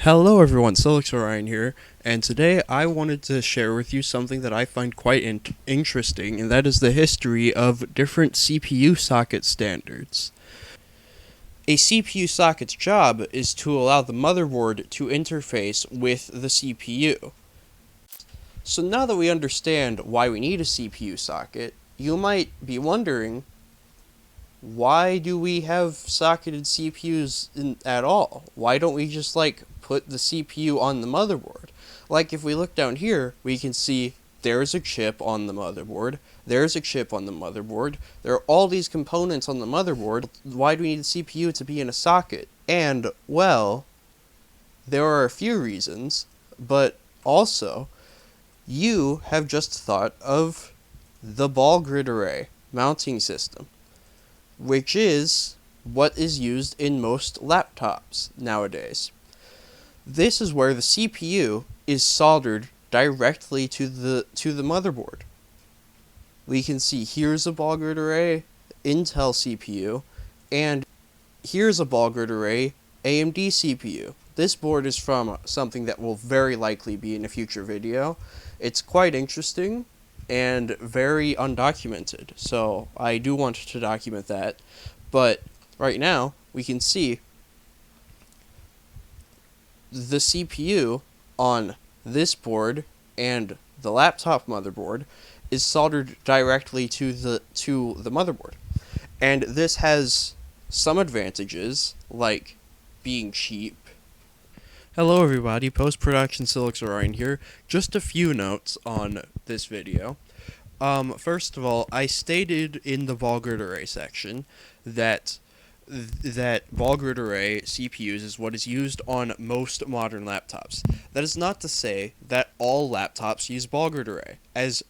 Hello everyone, Silix Orion here, and today I wanted to share with you something that I find quite interesting, and that is the history of different CPU socket standards. A CPU socket's job is to allow the motherboard to interface with the CPU. So now that we understand why we need a CPU socket, you might be wondering, why do we have socketed CPUs at all? Why don't we just put the CPU on the motherboard? Like if we look down here, we can see there's a chip on the motherboard, there's a chip on the motherboard, there are all these components on the motherboard. Why do we need the CPU to be in a socket? And, well, there are a few reasons, but also, you have just thought of the ball grid array mounting system, which is what is used in most laptops nowadays. This is where the CPU is soldered directly to the motherboard. We can see here's a ball grid array, Intel CPU, and here's a ball grid array, AMD CPU. This board is from something that will very likely be in a future video. It's quite interesting and very undocumented, so I do want to document that. But right now, we can see the CPU on this board and the laptop motherboard is soldered directly to the motherboard. And this has some advantages, like being cheap. Hello everybody, Post-Production Silix Orion here. Just a few notes on this video. First of all, I stated in the ball grid array section that ball grid array CPUs is what is used on most modern laptops. That is not to say that all laptops use ball grid array, as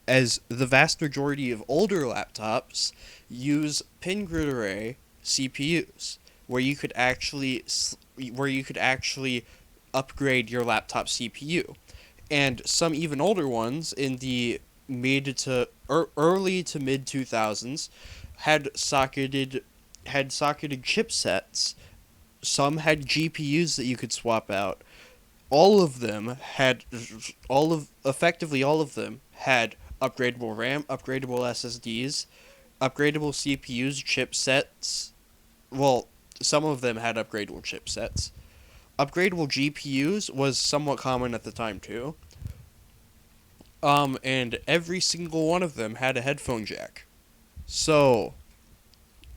the vast majority of older laptops use pin grid array CPUs, where you could actually upgrade your laptop CPU, and some even older ones in the early to mid 2000s had socketed chipsets. Some had GPUs that you could swap out. Effectively all of them had upgradable RAM, upgradable SSDs, upgradable CPUs, chipsets. Well, some of them had upgradable chipsets. Upgradable GPUs was somewhat common at the time too. And every single one of them had a headphone jack. So,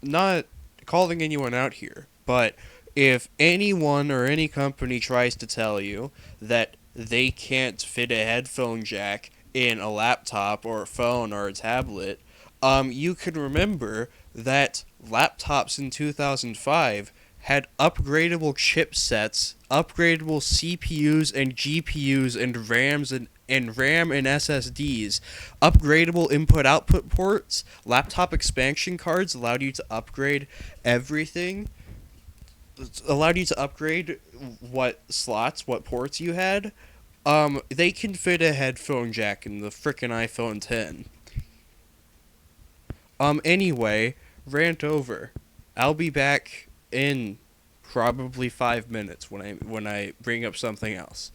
not calling anyone out here, but if anyone or any company tries to tell you that they can't fit a headphone jack in a laptop or a phone or a tablet, you can remember that laptops in 2005 had upgradable chipsets, upgradable CPUs and GPUs and RAM and SSDs, upgradable input-output ports, laptop expansion cards allowed you to upgrade everything, allowed you to upgrade what ports you had. They can fit a headphone jack in the frickin' iPhone 10. Anyway, rant over. I'll be back in probably 5 minutes when I bring up something else.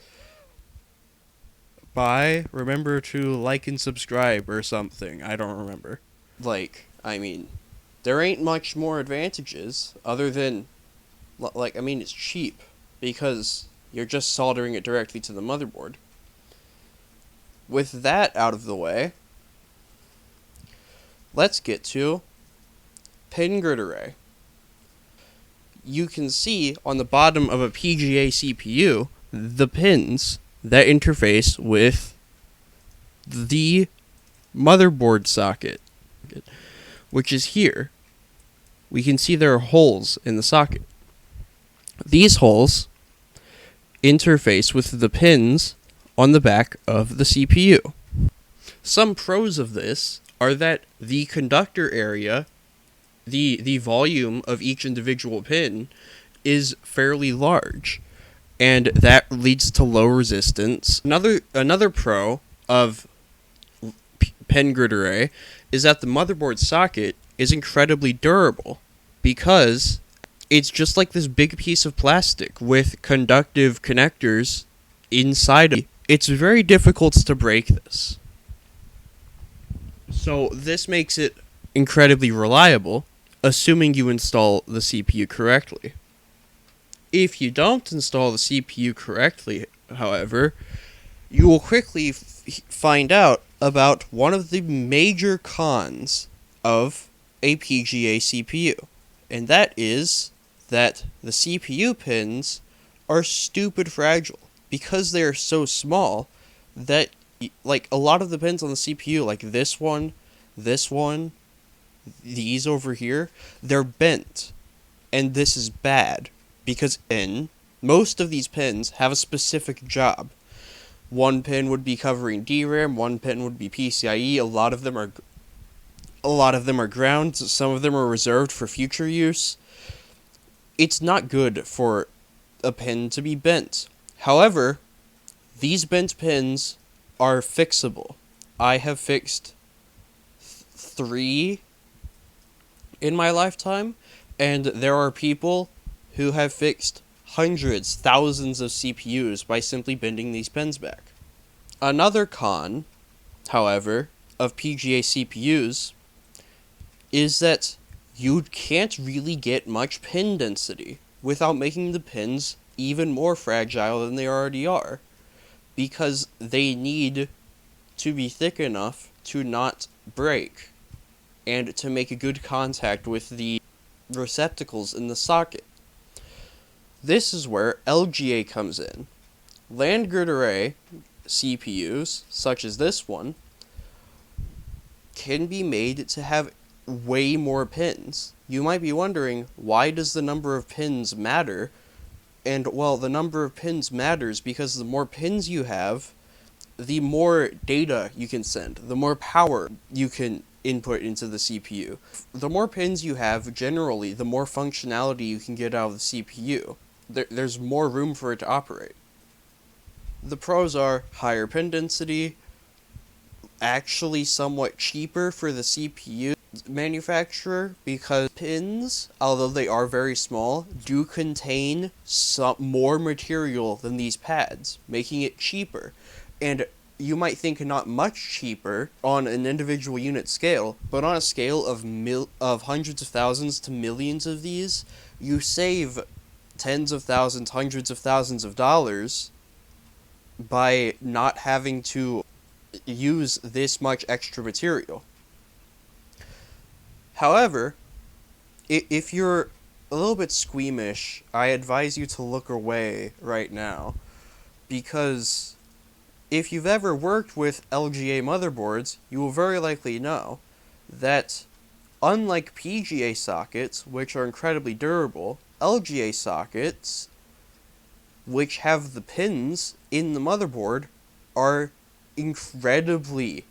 Bye. Remember to like and subscribe or something. I don't remember. There ain't much more advantages other than, it's cheap because you're just soldering it directly to the motherboard. With that out of the way, let's get to pin grid array. You can see on the bottom of a PGA CPU the pins that interface with the motherboard socket, which is here. We can see there are holes in the socket. These holes interface with the pins on the back of the CPU. Some pros of this are that the conductor area, the volume of each individual pin, is fairly large, and that leads to low resistance. Another pro of pin grid array is that the motherboard socket is incredibly durable, because It's just like this big piece of plastic with conductive connectors inside it. It's very difficult to break this. So this makes it incredibly reliable, assuming you install the CPU correctly. If you don't install the CPU correctly, however, you will quickly find out about one of the major cons of a PGA CPU, and that is that the CPU pins are stupid fragile because they are so small that like a lot of the pins on the CPU, like this one, these over here, they're bent, and this is bad because most of these pins have a specific job. One pin would be covering DRAM, one pin would be PCIe. A lot of them are ground. Some of them are reserved for future use. It's not good for a pin to be bent. However, these bent pins are fixable. I have fixed 3 in my lifetime, and there are people who have fixed hundreds, thousands of CPUs by simply bending these pins back. Another con, however, of PGA CPUs is that you can't really get much pin density without making the pins even more fragile than they already are, because they need to be thick enough to not break and to make a good contact with the receptacles in the socket. This is where LGA comes in. Land grid array CPUs, such as this one, can be made to have way more pins. You might be wondering, why does the number of pins matter? And, well, the number of pins matters because the more pins you have, the more data you can send, the more power you can input into the CPU. The more pins you have, generally, the more functionality you can get out of the CPU. There's more room for it to operate. The pros are higher pin density, actually somewhat cheaper for the CPU manufacturer because pins, although they are very small, do contain some more material than these pads, making it cheaper. And you might think not much cheaper on an individual unit scale, but on a scale of hundreds of thousands to millions of these, you save tens of thousands, hundreds of thousands of dollars by not having to use this much extra material. However, if you're a little bit squeamish, I advise you to look away right now, because if you've ever worked with LGA motherboards, you will very likely know that unlike PGA sockets, which are incredibly durable, LGA sockets, which have the pins in the motherboard, are incredibly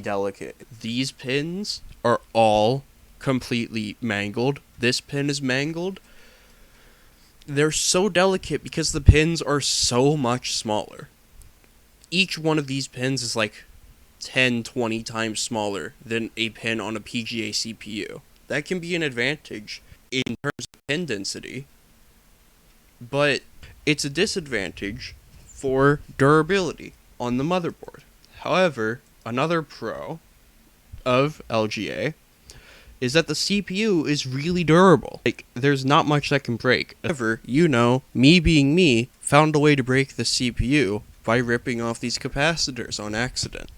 delicate. These pins are all completely mangled. This pin is mangled. They're so delicate because the pins are so much smaller. Each one of these pins is like 10, 20 times smaller than a pin on a PGA CPU. That can be an advantage in terms of pin density, but it's a disadvantage for durability on the motherboard. However, another pro of LGA is that the CPU is really durable. Like, there's not much that can break. However, me being me, found a way to break the CPU by ripping off these capacitors on accident.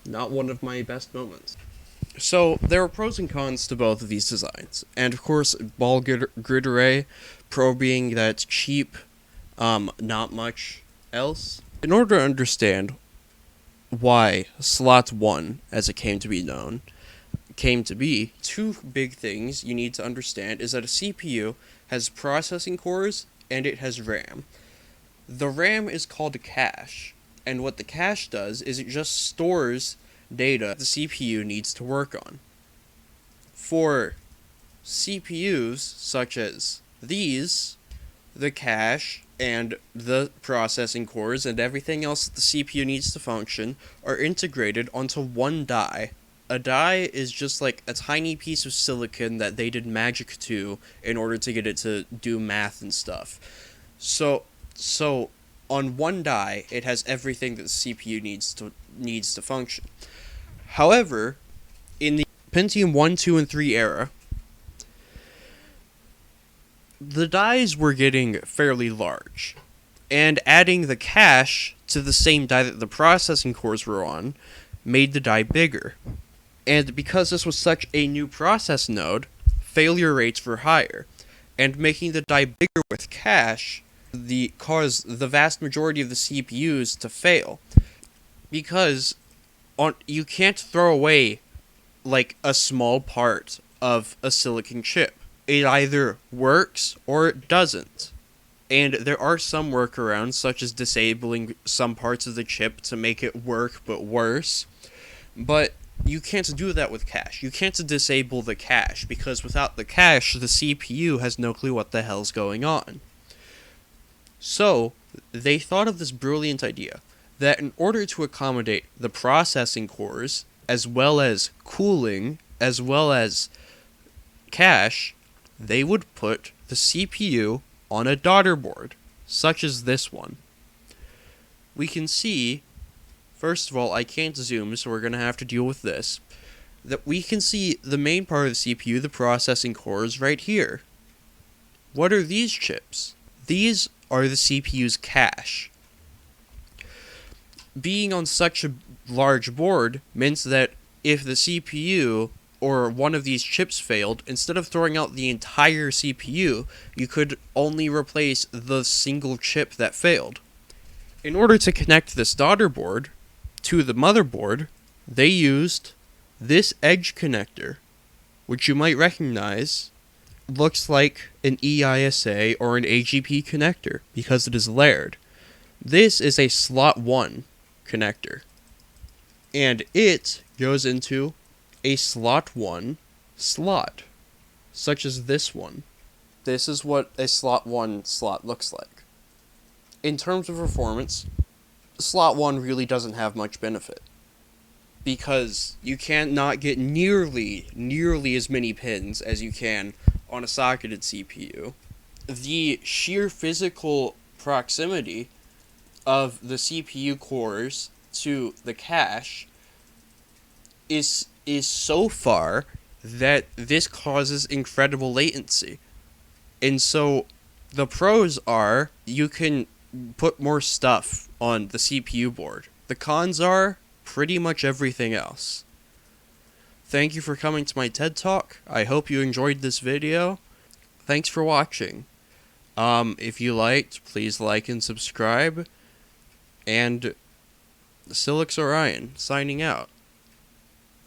Not one of my best moments. So, there are pros and cons to both of these designs. And of course, ball grid array, pro being that it's cheap, not much else. In order to understand why slot 1, as it came to be known, came to be, two big things you need to understand is that a CPU has processing cores and it has RAM. The RAM is called a cache, and what the cache does is it just stores data the CPU needs to work on. For CPUs such as these, the cache and the processing cores and everything else that the CPU needs to function are integrated onto one die. A die is just like a tiny piece of silicon that they did magic to in order to get it to do math and stuff. So on one die, it has everything that the CPU needs to function. However, in the Pentium 1, 2, and 3 era, the dies were getting fairly large, and adding the cache to the same die that the processing cores were on made the die bigger. And because this was such a new process node, failure rates were higher, and making the die bigger with cache caused the vast majority of the CPUs to fail, because you can't throw away like a small part of a silicon chip. It either works or it doesn't. And there are some workarounds, such as disabling some parts of the chip to make it work but worse. But you can't do that with cache. You can't disable the cache, because without the cache, the CPU has no clue what the hell's going on. So, they thought of this brilliant idea, that in order to accommodate the processing cores, as well as cooling, as well as cache, they would put the CPU on a daughter board, such as this one. We can see, first of all, I can't zoom, so we're going to have to deal with this, that we can see the main part of the CPU, the processing cores, right here. What are these chips? These are the CPU's cache. Being on such a large board meant that if the CPU or one of these chips failed, instead of throwing out the entire CPU, you could only replace the single chip that failed. In order to connect this daughter board to the motherboard, they used this edge connector, which you might recognize looks like an EISA or an AGP connector because it is layered. This is a slot 1 connector, and it goes into a slot 1 slot, such as this one. This is what a slot 1 slot looks like. In terms of performance, slot 1 really doesn't have much benefit, because you can't not get nearly as many pins as you can on a socketed CPU. The sheer physical proximity of the CPU cores to the cache is so far that this causes incredible latency. And so the pros are you can put more stuff on the CPU board. The cons are pretty much everything else. Thank you for coming to my TED Talk. I hope you enjoyed this video. Thanks for watching. If you liked, please like and subscribe. And Silix Orion, signing out.